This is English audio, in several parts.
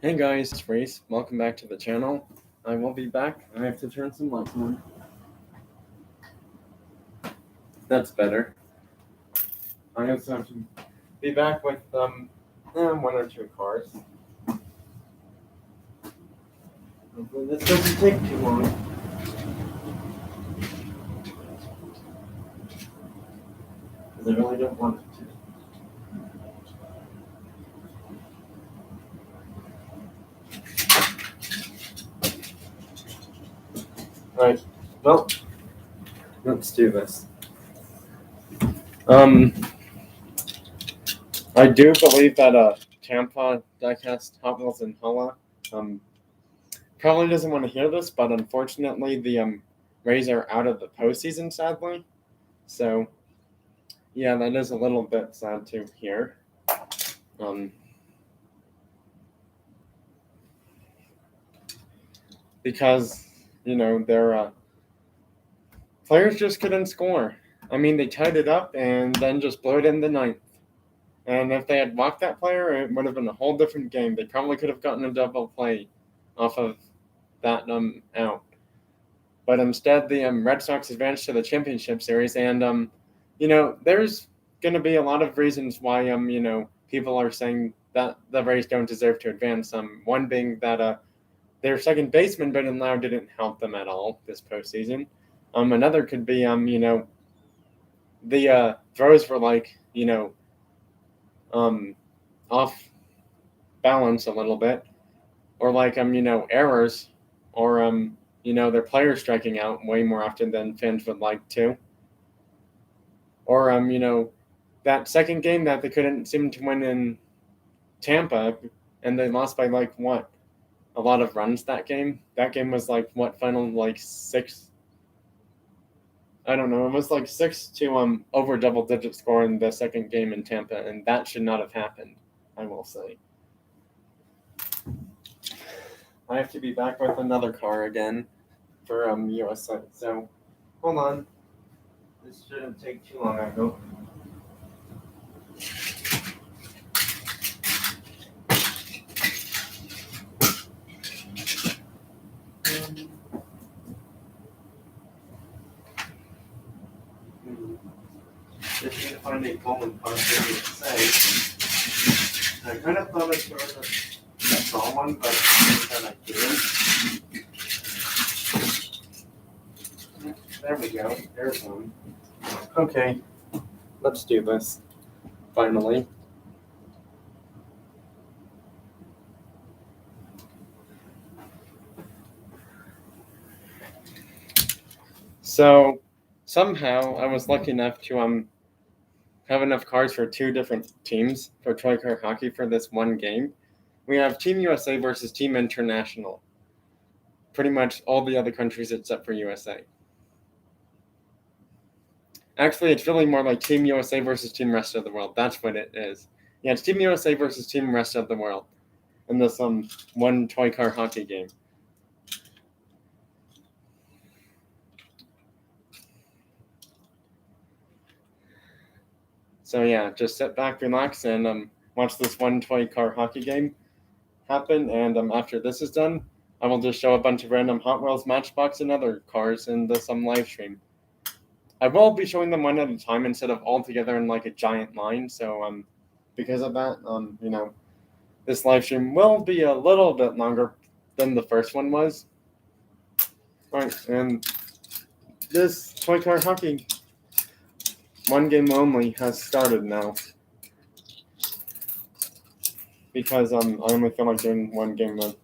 Hey guys, it's Reese. Welcome back to the channel. I will be back. I have to turn some lights on. That's better. I also have to be back with one or two cars. Hopefully this doesn't take too long. Because I really don't want it to. Alright, well, let's do this. I do believe that Tampa diecast Hot Wheels and Holla probably doesn't want to hear this, but unfortunately the Rays are out of the postseason, sadly. So yeah, that is a little bit sad to hear. Because their players just couldn't score. I mean, they tied it up and then just blew it in the ninth. And if they had walked that player, it would have been a whole different game. They probably could have gotten a double play off of that out. But instead, the Red Sox advanced to the championship series, and there's going to be a lot of reasons why people are saying that the Rays don't deserve to advance. One being that their second baseman, Brendan Lau, didn't help them at all this postseason. Another could be, the throws were off balance a little bit, or errors, or their players striking out way more often than fans would like to, or that second game that they couldn't seem to win in Tampa, and they lost by a lot of runs that game. That game was final 6. I don't know. It was 6 to over double digit score in the second game in Tampa, and that should not have happened, I will say. I have to be back with another car again for USA. So hold on. This shouldn't take too long, I hope. Just need to find a Pullman car for USA. I kind of thought I saw one, but then I didn't. There we go. There's one. Okay, let's do this. Finally. So somehow I was lucky enough to have enough cars for 2 different teams for Toy Car Hockey for this one game. We have Team USA versus Team International. Pretty much all the other countries except for USA. Actually, it's really more like Team USA versus Team Rest of the World. That's what it is. Yeah, it's Team USA versus Team Rest of the World in this one Toy Car Hockey game. So yeah, just sit back, relax, and watch this one Toy Car Hockey game happen. And after this is done, I will just show a bunch of random Hot Wheels, Matchbox, and other cars in this live stream. I will be showing them one at a time instead of all together in a giant line. So because of that, this live stream will be a little bit longer than the first one was. All right, and this Toy Car Hockey one game only has started now. Because I only feel like doing one game of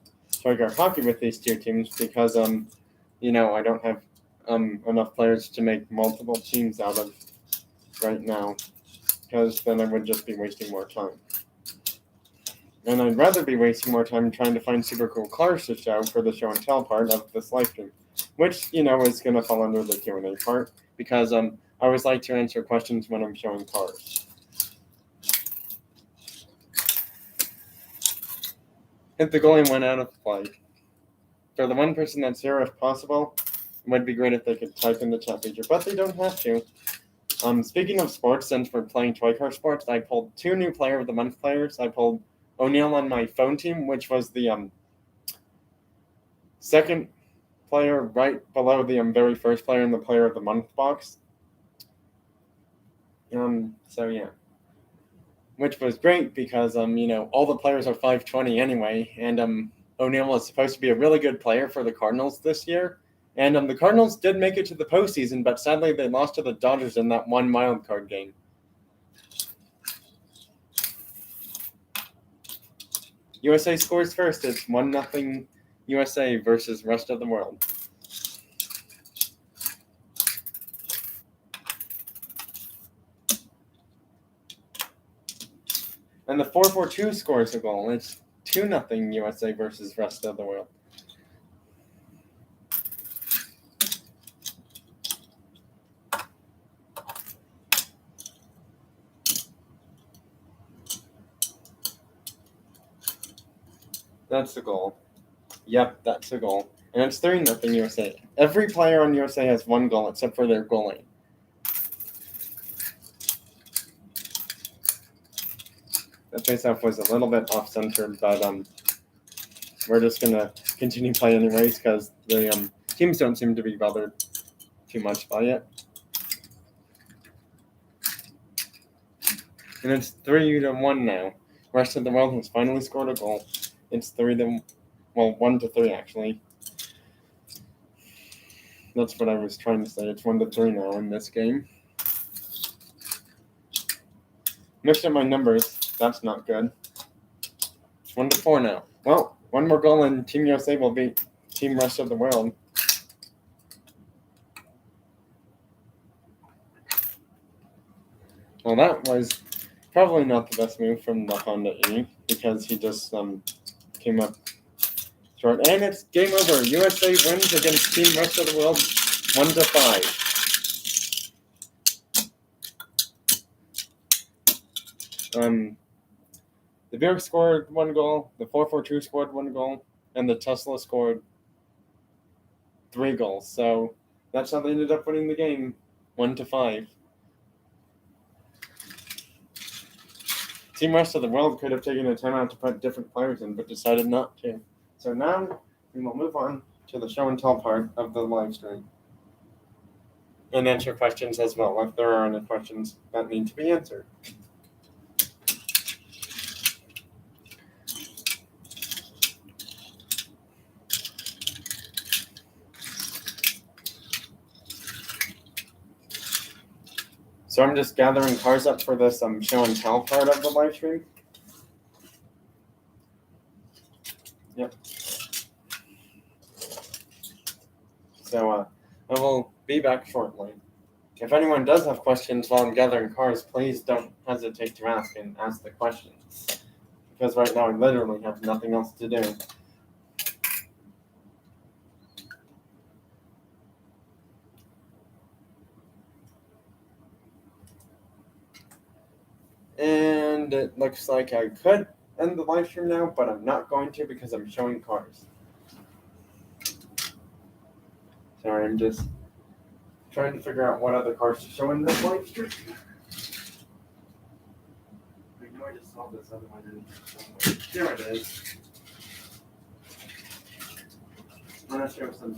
Toy Car Hockey with these 2 teams because I don't have enough players to make multiple teams out of right now, because then I would just be wasting more time. And I'd rather be wasting more time trying to find super cool cars to show for the show and tell part of this live stream, which is going to fall under the Q&A part, because I always like to answer questions when I'm showing cars. Hit the goal and went out of play. For the one person that's here, if possible, it would be great if they could type in the chat feature, but they don't have to. Speaking of sports, since we're playing Toy Car Sports, I pulled 2 new Player of the Month players. I pulled O'Neal on my phone team, which was the second player right below the very first player in the Player of the Month box. So yeah, which was great because all the players are 520 anyway, and O'Neal was supposed to be a really good player for the Cardinals this year, and the Cardinals did make it to the postseason, but sadly they lost to the Dodgers in that one wild card game. USA scores first. It's 1-0 USA versus rest of the world. And the 4-4-2 scores a goal. It's 2-0 USA versus rest of the world. That's the goal. Yep, that's the goal. And it's 3-0 USA. Every player on USA has one goal except for their goalie. That faceoff was a little bit off-center, but we're just going to continue playing anyways because the teams don't seem to be bothered too much by it. And it's 3-1 now. Rest of the world has finally scored a goal. It's 1-3 actually. That's what I was trying to say. It's 1-3 now in this game. Mixed up my numbers. That's not good. It's 1-4 now. Well, one more goal and Team USA will beat Team Rest of the World. Well, that was probably not the best move from the Honda E because he just came up short. And it's game over. USA wins against Team Rest of the World 1-5. The Bjork scored one goal, the 4-4-2 scored one goal, and the Tesla scored 3 goals. So that's how they ended up winning the game, 1-5. Team Rest of the World could have taken a timeout to put different players in, but decided not to. So now we will move on to the show and tell part of the live stream. And answer questions as well, if there are any questions that need to be answered. So I'm just gathering cars up for this show and tell part of the live stream. Yep. So I will be back shortly. If anyone does have questions while I'm gathering cars, please don't hesitate to ask and ask the questions. Because right now I literally have nothing else to do. And it looks like I could end the live stream now, but I'm not going to because I'm showing cars. Sorry, I'm just trying to figure out what other cars to show in this live stream. I know I just saw this other one in somewhere. Here it is. I'm going to show some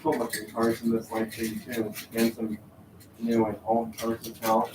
cool looking cars in this live stream too, and some new and old cars as well.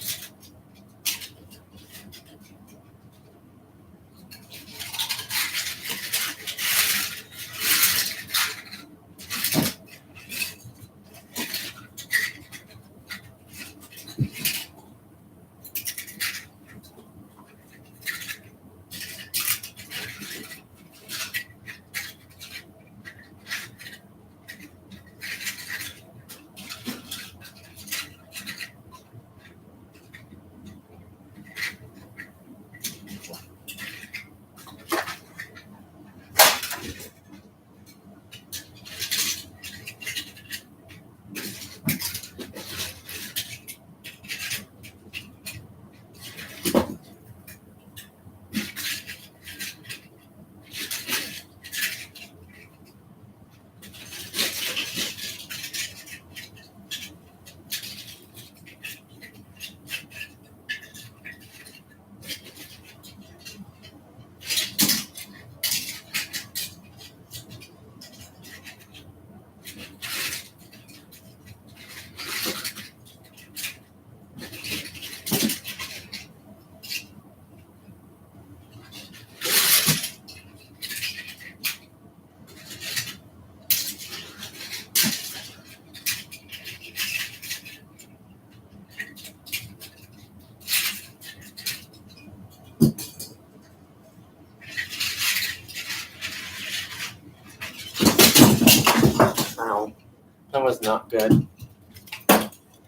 That was not good.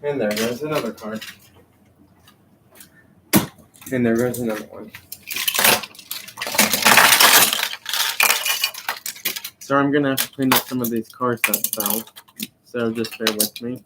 And there goes another card. And there goes another one. So I'm going to have to clean up some of these cards that fell. So just bear with me.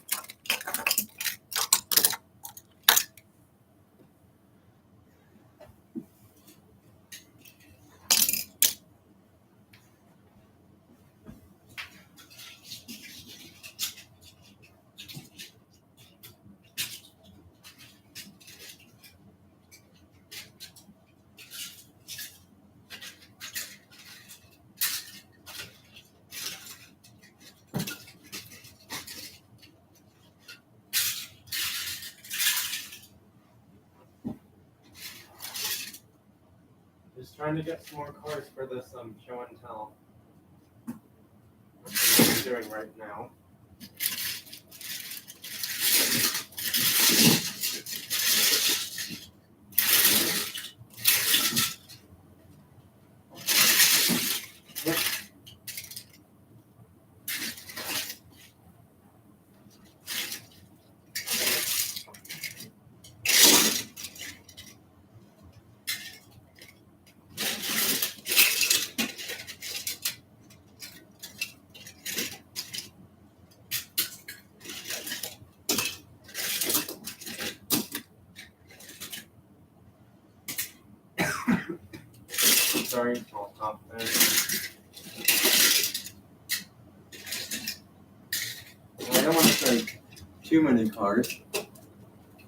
Just trying to get some more cards for this show and tell. That's what I'm doing right now. Sorry, I'll stop there. I don't want to show too many cards,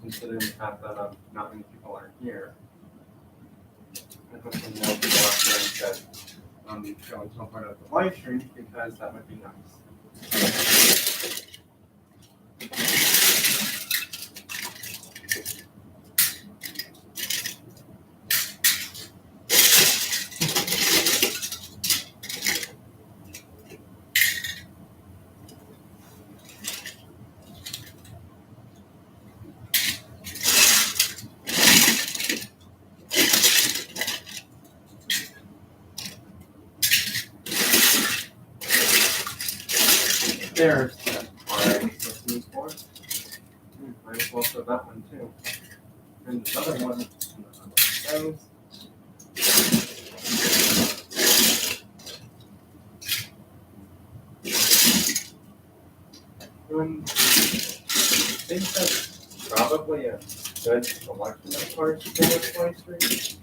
considering the fact that not many people are here. I hope some more people are here that show and tell part of the live stream, because that would be nice. There's that card I'm looking for. Might as well show that one too. And the other one goes. I think that's probably a good selection of cards for this live stream.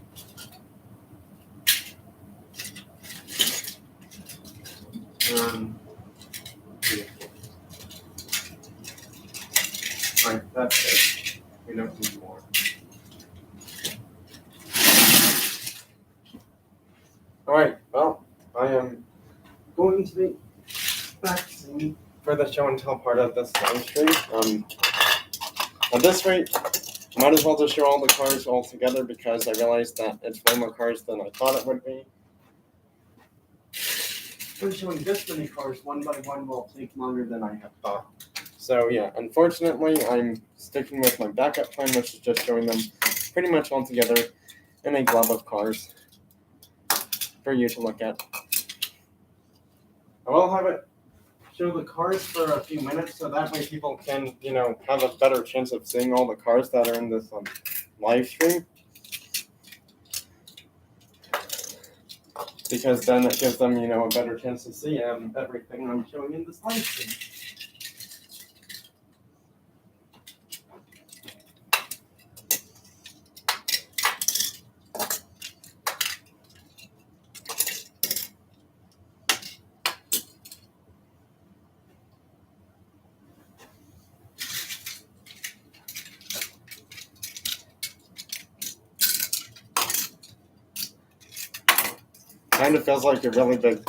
Right, that's it. We don't need more. Alright, well, I am going to be back soon for the show and tell part of this live stream. At this rate, I might as well just show all the cards all together, because I realized that it's way more cards than I thought it would be. So showing this many cards one by one will take longer than I had thought. So yeah, unfortunately, I'm sticking with my backup plan, which is just showing them pretty much all together in a glove of cards for you to look at. I will have it show the cards for a few minutes, so that way people can, have a better chance of seeing all the cards that are in this live stream. Because then it gives them, a better chance to see everything I'm showing in this live stream. Kind of feels like a really big,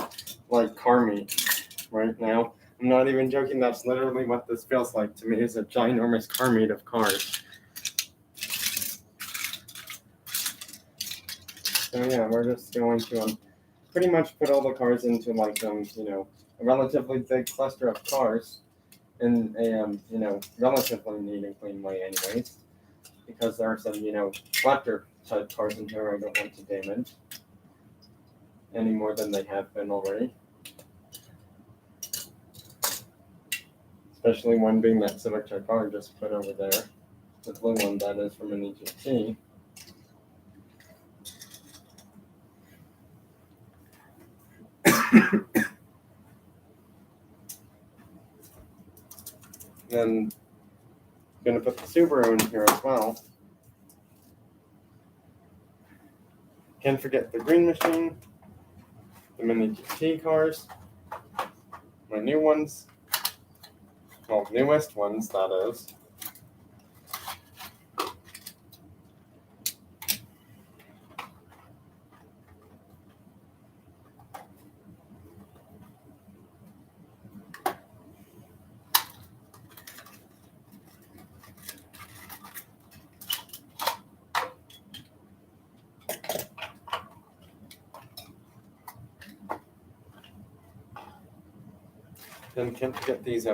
car meet right now. I'm not even joking. That's literally what this feels like to me. Is a ginormous car meet of cars. So yeah, we're just going to pretty much put all the cars into a relatively big cluster of cars in a relatively neat and clean way, anyways. Because there are some collector type cars in here I don't want to damage any more than they have been already. especially one being that Civic Type R just put over there. The blue one, that is, from an EGT. Then I'm going to put the Subaru in here as well. Can't forget the Green Machine, the Mini GT cars, my new ones, well, newest ones, that is. Then can't forget these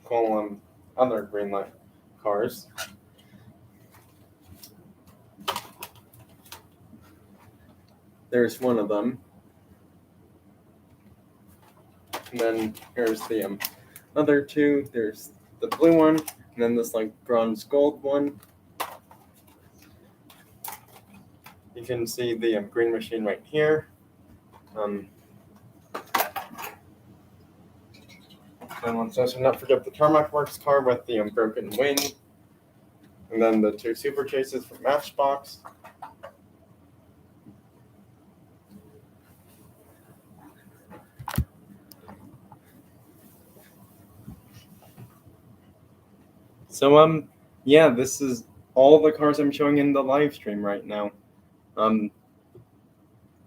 cool other green light cars. There's one of them. And then here's the other two. There's the blue one, and then this like bronze gold one. You can see the Green Machine right here. And let's not forget the Tarmac Works car with the broken wing. And then the two Super Chases from Matchbox. So yeah, this is all the cars I'm showing in the live stream right now.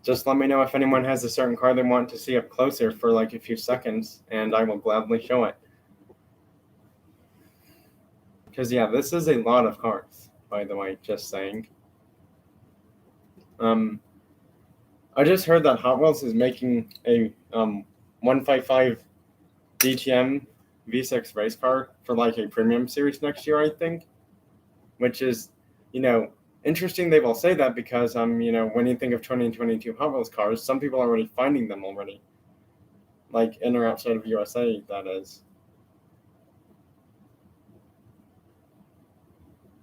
Just let me know if anyone has a certain car they want to see up closer for like a few seconds, and I will gladly show it. Because yeah, this is a lot of cars, by the way, just saying. I just heard that Hot Wheels is making a 155 DTM V6 race car for like a premium series next year, I think. Which is, interesting they will say that because, when you think of 2022 Hot Wheels cars, some people are already finding them already. Like in or outside of USA, that is.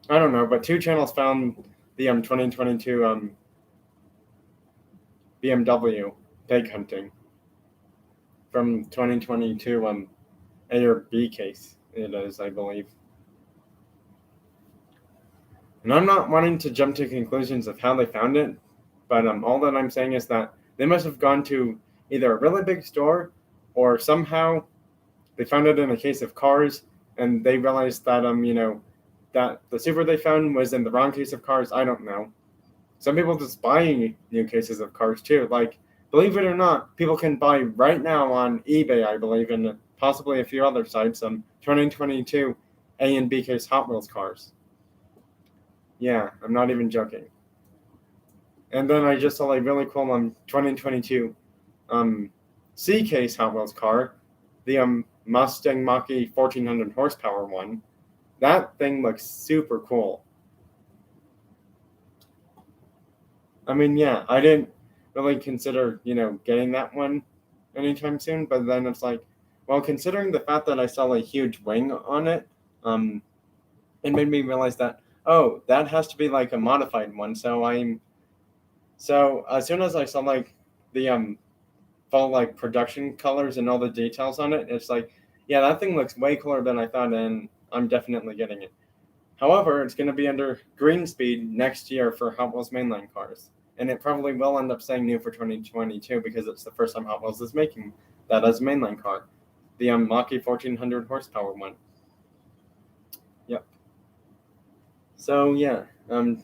I don't know, but two channels found the 2022 BMW pig hunting from 2022 A or B case, it is, I believe. And I'm not wanting to jump to conclusions of how they found it, but all that I'm saying is that they must have gone to either a really big store or somehow they found it in a case of cars and they realized that, that the Super they found was in the wrong case of cars. I don't know. Some people just buy new cases of cars too. Like, believe it or not, people can buy right now on eBay, I believe, and possibly a few other sites, 2022 A and B case Hot Wheels cars. Yeah, I'm not even joking. And then I just saw a really cool 2022 C case Hot Wheels car, the Mustang Mach-E 1400 horsepower one. That thing looks super cool. I mean, yeah, I didn't really consider, getting that one anytime soon, but then it's like, well, considering the fact that I saw a huge wing on it, it made me realize that, oh, that has to be like a modified one. So as soon as I saw like the full like production colors and all the details on it, it's like, yeah, that thing looks way cooler than I thought, and I'm definitely getting it. However, it's going to be under green speed next year for Hot Wheels mainline cars. And it probably will end up saying new for 2022 because it's the first time Hot Wheels is making that as a mainline car. The Mach-E 1400 horsepower one. Yep. So, yeah. A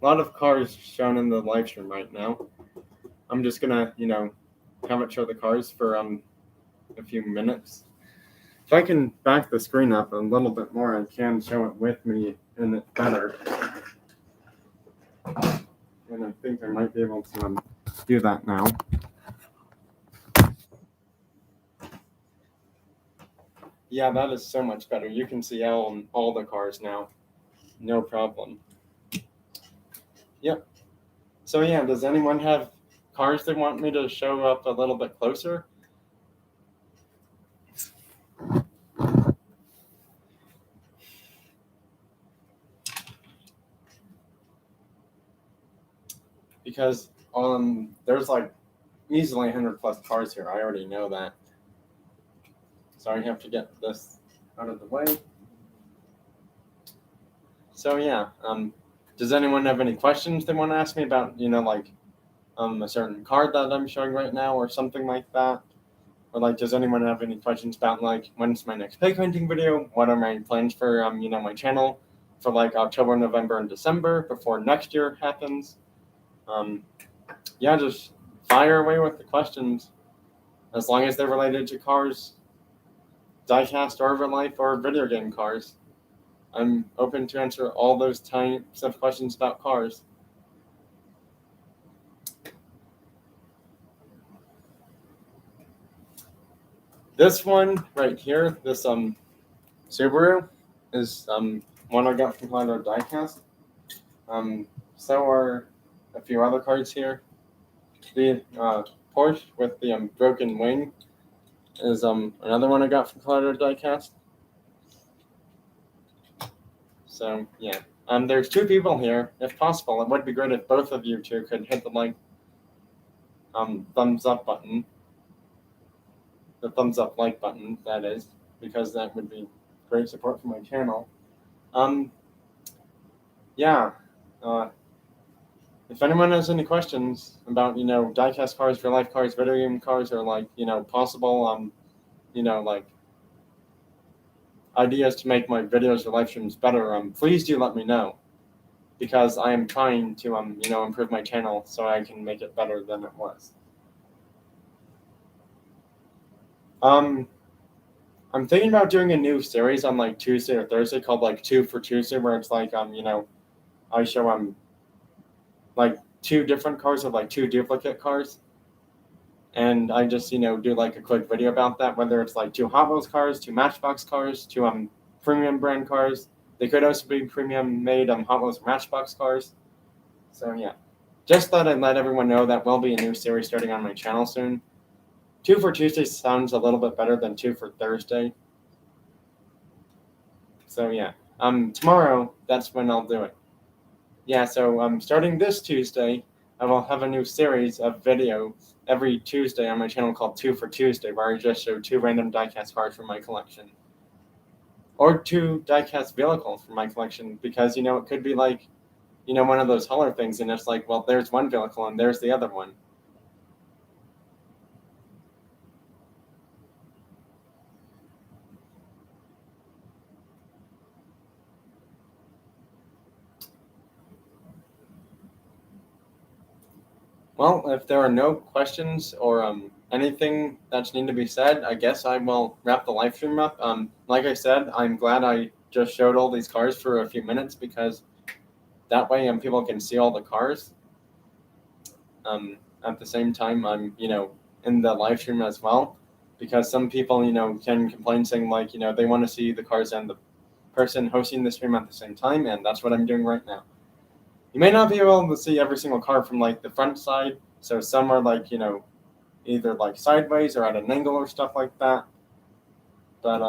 lot of cars shown in the live stream right now. I'm just going to, have it show the cars for a few minutes. If I can back the screen up a little bit more, I can show it with me and it better. And I think I might be able to do that now. Yeah, that is so much better. You can see all the cars now. No problem. Yep. So yeah, does anyone have cars they want me to show up a little bit closer? because there's like easily 100 plus cars here. I already know that. So I have to get this out of the way. So yeah, does anyone have any questions they want to ask me about, like a certain card that I'm showing right now or something like that? Or like, does anyone have any questions about like when's my next pig hunting video? What are my plans for my channel for like October, November, and December before next year happens? Yeah, just fire away with the questions, as long as they're related to cars, diecast or real life or video game cars. I'm open to answer all those types of questions about cars. This one right here, this Subaru, is one I got from Colorado Diecast. So are a few other cars here. The Porsche with the broken wing is another one I got from Colorado Diecast. So yeah, there's two people here. If possible, it would be great if both of you two could hit the thumbs up button. The thumbs up like button, that is, because that would be great support for my channel. Yeah. If anyone has any questions about diecast cars, real life cars, video game cars, or like possible like ideas to make my videos or live streams better, please do let me know, because I am trying to improve my channel so I can make it better than it was. I'm thinking about doing a new series on like Tuesday or Thursday called like 2 for Tuesday, where it's like I show like two different cars of like two duplicate cars, and I just do like a quick video about that, whether it's like two Hot Wheels cars, two Matchbox cars, two premium brand cars. They could also be premium made Hot Wheels Matchbox cars. So yeah, just thought I'd let everyone know that will be a new series starting on my channel soon. 2 for Tuesday sounds a little bit better than 2 for Thursday. So yeah, tomorrow, that's when I'll do it. Yeah, so starting this Tuesday, I will have a new series of video every Tuesday on my channel called 2 for Tuesday, where I just show two random diecast cars from my collection. Or two diecast vehicles from my collection, because, it could be like, one of those hauler things, and it's like, well, there's one vehicle and there's the other one. Well, if there are no questions or anything that's need to be said, I guess I will wrap the live stream up. Like I said, I'm glad I just showed all these cars for a few minutes, because that way people can see all the cars. At the same time, I'm in the live stream as well, because some people can complain saying like they want to see the cars and the person hosting the stream at the same time, and that's what I'm doing right now. You may not be able to see every single car from like the front side, so some are like either like sideways or at an angle or stuff like that. But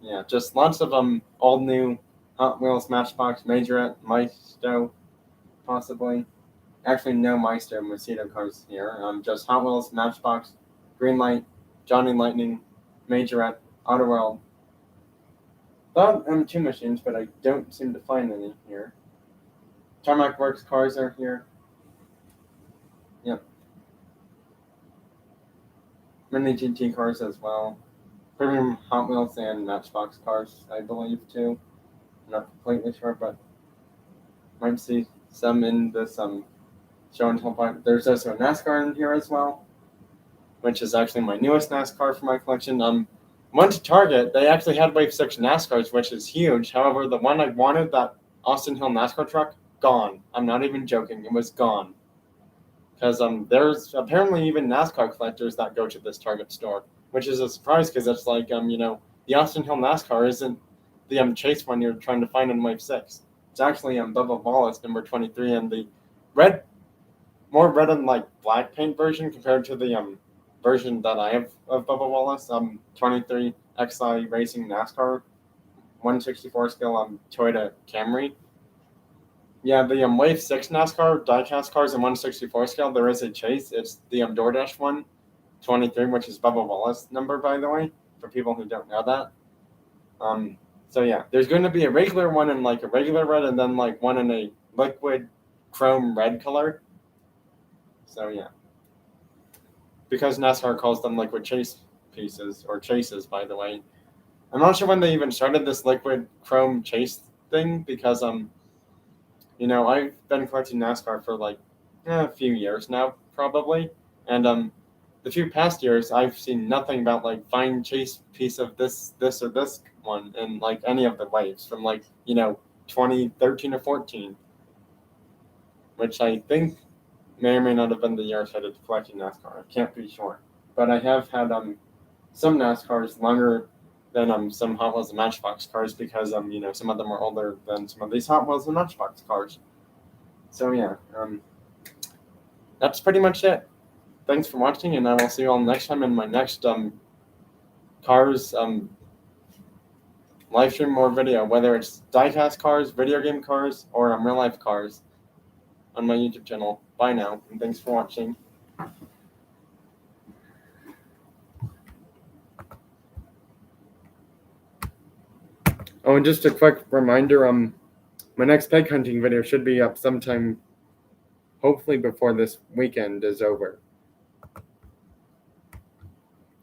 yeah, just lots of all new Hot Wheels, Matchbox, Majorette, Maisto, possibly. Actually, no Maisto and Macedo cars here. Just Hot Wheels, Matchbox, Greenlight, Johnny Lightning, Majorette, Autoworld. Thought two machines, but I don't seem to find any here. Tarmac Works cars are here. Yep. Mini GT cars as well. Premium Hot Wheels and Matchbox cars, I believe, too. I'm not completely sure, but might see some in this show and tell part. There's also a NASCAR in here as well, which is actually my newest NASCAR for my collection. Went to Target. They actually had Wave 6 NASCARs, which is huge. However, the one I wanted, that Austin Hill NASCAR truck, gone. I'm not even joking. It was gone. Because there's apparently even NASCAR collectors that go to this Target store, which is a surprise, because it's like the Austin Hill NASCAR isn't the chase one you're trying to find in Wave 6. It's actually Bubba Wallace number 23, and the more red and like black paint version compared to the version that I have of Bubba Wallace. 23 XI Racing NASCAR 164 scale Toyota Camry. Yeah, the Wave 6 NASCAR diecast cars in 1/64 scale, there is a chase. It's the DoorDash one, 23, which is Bubba Wallace number, by the way, for people who don't know that. So yeah, there's going to be a regular one in like a regular red, and then like one in a liquid chrome red color. So yeah, because NASCAR calls them liquid chase pieces or chases, by the way. I'm not sure when they even started this liquid chrome chase thing because I've been collecting NASCAR for like a few years now, probably, and the few past years I've seen nothing about like fine chase piece of this or this one in like any of the waves from like 2013 or 14, which I think may or may not have been the year I started collecting NASCAR. I can't be sure, but I have had some NASCARs longer than some Hot Wheels and Matchbox cars because some of them are older than some of these Hot Wheels and Matchbox cars. So yeah, that's pretty much it. Thanks for watching, and I will see you all next time in my next cars live stream or video, whether it's diecast cars, video game cars, or real life cars on my YouTube channel. Bye now, and thanks for watching. Oh, and just a quick reminder, my next peg hunting video should be up sometime, hopefully before this weekend is over.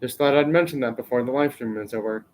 Just thought I'd mention that before the live stream is over.